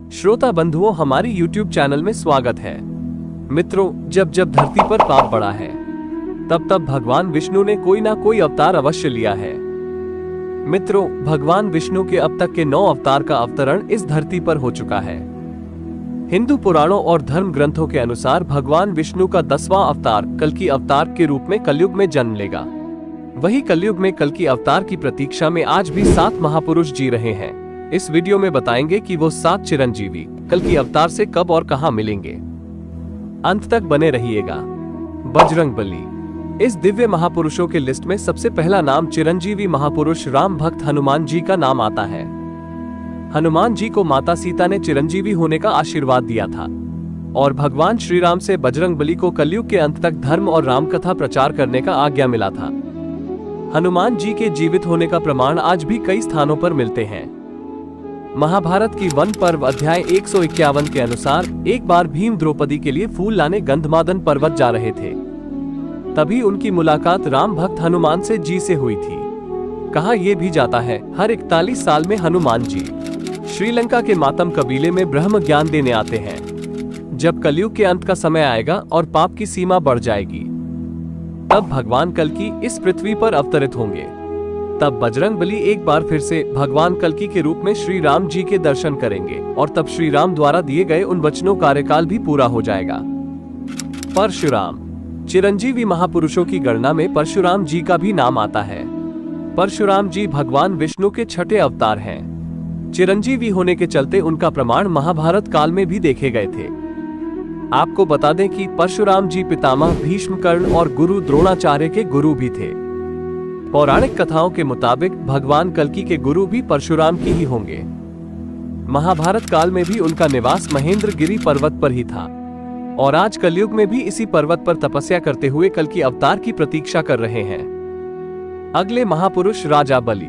श्रोता बंधुओं, हमारी YouTube चैनल में स्वागत है। मित्रों, जब जब धरती पर पाप बढ़ा है, तब तब भगवान विष्णु ने कोई ना कोई अवतार अवश्य लिया है। मित्रों, भगवान विष्णु के अब तक के 9 अवतार का अवतरण इस धरती पर हो चुका है। हिंदू पुराणों और धर्म ग्रंथों के अनुसार भगवान विष्णु का 10वां अवतार कल्कि अवतार के रूप में कलयुग में जन्म लेगा। वही कलयुग में कल्कि अवतार की प्रतीक्षा में आज भी 7 महापुरुष जी रहे हैं। इस वीडियो में बताएंगे कि वो 7 चिरंजीवी कल्कि अवतार से कब और कहां मिलेंगे। अंत तक बने रहिएगा। बजरंगबली। इस दिव्य महापुरुषों के लिस्ट में सबसे पहला नाम चिरंजीवी महापुरुष राम भक्त हनुमान जी का नाम आता है। हनुमान जी को माता सीता ने चिरंजीवी होने का आशीर्वाद दिया था और भगवान श्री राम से बजरंगबली को कलयुग के अंत तक धर्म और राम कथा प्रचार करने का आज्ञा मिला था। हनुमान जी के जीवित होने का प्रमाण आज भी कई स्थानों पर मिलते हैं। महाभारत की वन पर्व अध्याय 151 के अनुसार एक बार भीम द्रौपदी के लिए फूल लाने गंधमादन पर्वत जा रहे थे। तभी उनकी मुलाकात राम भक्त हनुमान से जी से हुई थी। कहा यह भी जाता है हर 41 साल में हनुमान जी श्रीलंका के मातम कबीले में ब्रह्म ज्ञान देने आते हैं। जब कलयुग के अंत का समय आएगा और पाप की सीमा बढ़ जाएगी, तब भगवान कल्कि इस पृथ्वी पर अवतरित होंगे। तब बजरंगबली एक बार फिर से भगवान कल्कि के रूप में श्री राम जी के दर्शन करेंगे और तब श्री राम द्वारा दिए गए उन वचनों कार्यकाल भी पूरा हो जाएगा। परशुराम। चिरंजीवी महापुरुषों की गणना में परशुराम जी का भी नाम आता है। परशुराम जी भगवान विष्णु के 6ठे अवतार हैं। चिरंजीवी होने के चलते उनका प्रमाण महाभारत काल में भी देखे गए थे। आपको बता दें कि परशुराम जी पितामह भीष्म, कर्ण और गुरु द्रोणाचार्य के गुरु भी थे। पौराणिक कथाओं के मुताबिक भगवान कल्कि के गुरु भी परशुराम की ही होंगे। महाभारत काल में भी उनका निवास महेंद्रगिरी पर्वत पर ही था और आज कलयुग में भी इसी पर्वत पर तपस्या करते हुए कल्कि अवतार की प्रतीक्षा कर रहे हैं। अगले महापुरुष राजा बलि।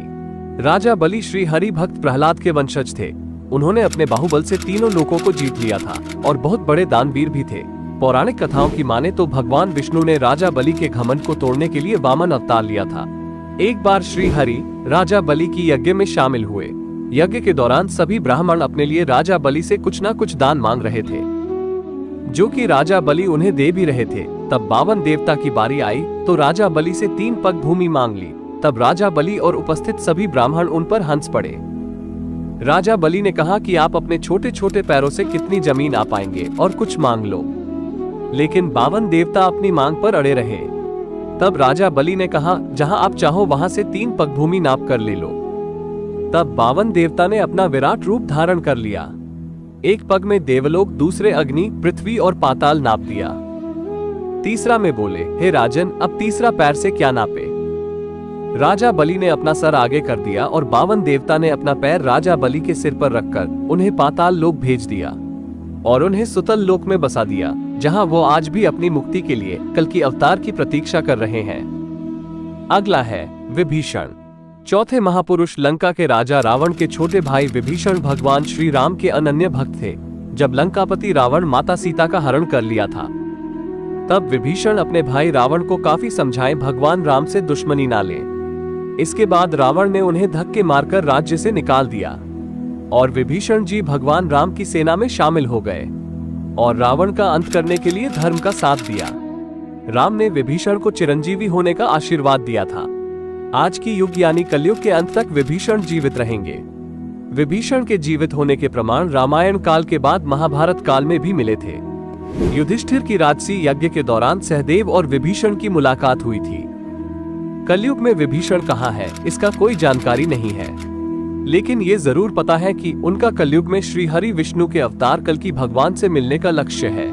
राजा बलि श्री हरि भक्त प्रहलाद के वंशज थे। उन्होंने अपने बाहुबल से तीनों लोकों को जीत लिया था और बहुत बड़े दानवीर भी थे। पौराणिक कथाओं की माने तो भगवान विष्णु ने राजा बलि के घमंड को तोड़ने के लिए वामन अवतार लिया था। एक बार श्री हरि राजा बलि की यज्ञ में शामिल हुए। यज्ञ के दौरान सभी ब्राह्मण अपने लिए राजा बलि से कुछ ना कुछ दान मांग रहे थे, जो कि राजा बलि उन्हें दे भी रहे थे। तब 52 देवता की बारी आई तो राजा बलि से 3 पग भूमि मांग ली। तब राजा बलि और उपस्थित सभी ब्राह्मण उन पर हंस पड़े। राजा बलि ने कहा कि आप अपने छोटे छोटे पैरों से कितनी जमीन आ पाएंगे और कुछ मांग लो, लेकिन 52 देवता अपनी मांग पर अड़े रहे। तब राजा बलि ने कहा, जहां आप चाहो वहां से 3 पग भूमि नाप कर ले लो। तब 52 देवता ने अपना विराट रूप धारण कर लिया। एक पग में देवलोक, दूसरे अग्नि, पृथ्वी और पाताल नाप दिया। तीसरा में बोले, हे राजन, अब तीसरा पैर से क्या नापे। राजा बलि ने अपना सर आगे कर दिया और 52 देवता ने अपना पैर राजा बलि के सिर पर रखकर उन्हें पाताल लोक भेज दिया और उन्हें सुतल लोक में बसा दिया, जहां वो आज भी अपनी मुक्ति के लिए कल्कि अवतार की प्रतीक्षा कर रहे हैं। अगला है विभीषण। चौथे महापुरुष लंका के राजा रावण के छोटे भाई विभीषण भगवान श्री राम के अनन्य भक्त थे। जब लंकापति रावण माता सीता का हरण कर लिया था, तब विभीषण अपने भाई रावण को काफी समझाए भगवान राम से दुश्मनी ना ले। इसके बाद रावण ने उन्हें धक्के मारकर राज्य से निकाल दिया और विभीषण जी भगवान राम की सेना में शामिल हो गए और रावण का अंत करने के लिए धर्म का साथ दिया। राम ने विभीषण को चिरंजीवी होने का आशीर्वाद दिया था। आज की युग यानी कलयुग के अंत तक विभीषण जीवित रहेंगे। विभीषण के जीवित होने के प्रमाण रामायण काल के बाद महाभारत काल में भी मिले थे। युधिष्ठिर की राजसी यज्ञ के दौरान सहदेव और विभीषण की मुलाकात हुई थी। कलयुग में विभीषण कहाँ है, इसका कोई जानकारी नहीं है, लेकिन ये जरूर पता है कि उनका कलयुग में श्री हरि विष्णु के अवतार कल्कि भगवान से मिलने का लक्ष्य है।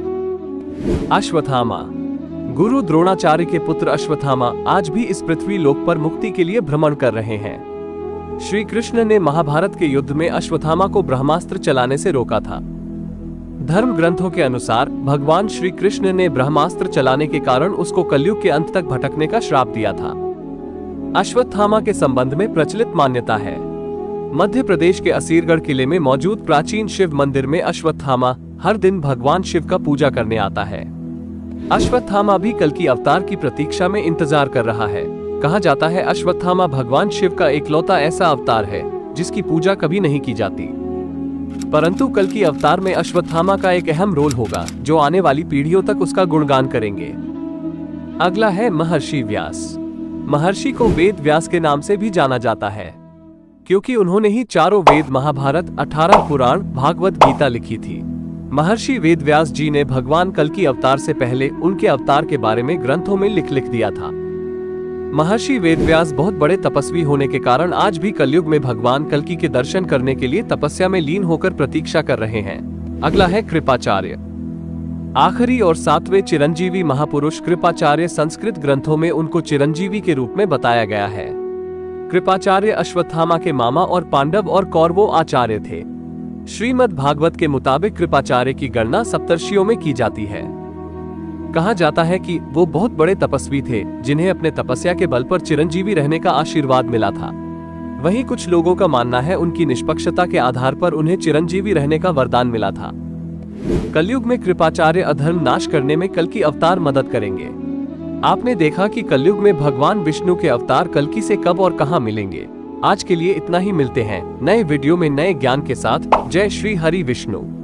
अश्वत्थामा। गुरु द्रोणाचार्य के पुत्र अश्वत्थामा आज भी इस पृथ्वी लोक पर मुक्ति के लिए भ्रमण कर रहे हैं। श्री कृष्ण ने महाभारत के युद्ध में अश्वत्थामा को ब्रह्मास्त्र चलाने से रोका था। धर्म ग्रंथों के अनुसार भगवान श्री कृष्ण ने ब्रह्मास्त्र चलाने के कारण उसको कलयुग के अंत तक भटकने का श्राप दिया था। अश्वत्थामा के संबंध में प्रचलित मान्यता है। मध्य प्रदेश के असीरगढ़ किले में मौजूद प्राचीन शिव मंदिर में अश्वत्थामा हर दिन भगवान शिव का पूजा करने आता है। अश्वत्थामा भी कल्कि अवतार की प्रतीक्षा में इंतजार कर रहा है। कहा जाता है अश्वत्थामा भगवान शिव का इकलौता ऐसा अवतार है जिसकी पूजा कभी नहीं की जाती। परंतु कल की अवतार में अश्वत्थामा का एक अहम रोल होगा, जो आने वाली पीढ़ियों तक उसका गुणगान करेंगे। अगला है महर्षि व्यास। महर्षि को वेद व्यास के नाम से भी जाना जाता है, क्योंकि उन्होंने ही चारों वेद, महाभारत, 18 पुराण, भागवत गीता लिखी थी। महर्षि वेद व्यास जी ने भगवान कल की अवतार से पहले उनके अवतार के बारे में ग्रंथों में लिख दिया था। महर्षि वेद व्यास बहुत बड़े तपस्वी होने के कारण आज भी कलयुग में भगवान कल्कि के दर्शन करने के लिए तपस्या में लीन होकर प्रतीक्षा कर रहे हैं। अगला है कृपाचार्य। आखिरी और 7वें चिरंजीवी महापुरुष कृपाचार्य। संस्कृत ग्रंथों में उनको चिरंजीवी के रूप में बताया गया है। कृपाचार्य अश्वत्थामा के मामा और पांडव और कौरवों आचार्य थे। श्रीमद् भागवत के मुताबिक कृपाचार्य की गणना सप्तर्षियों में की जाती है। कहा जाता है कि वो बहुत बड़े तपस्वी थे, जिन्हें अपने तपस्या के बल पर चिरंजीवी रहने का आशीर्वाद मिला था। वहीं कुछ लोगों का मानना है उनकी निष्पक्षता के आधार पर उन्हें चिरंजीवी रहने का वरदान मिला था। कलयुग में कृपाचार्य अधर्म नाश करने में कल्कि अवतार मदद करेंगे। आपने देखा कि कलयुग में भगवान विष्णु के अवतार कल्कि से कब और कहां मिलेंगे। आज के लिए इतना ही, मिलते हैं नए वीडियो में नए ज्ञान के साथ। जय श्री हरि विष्णु।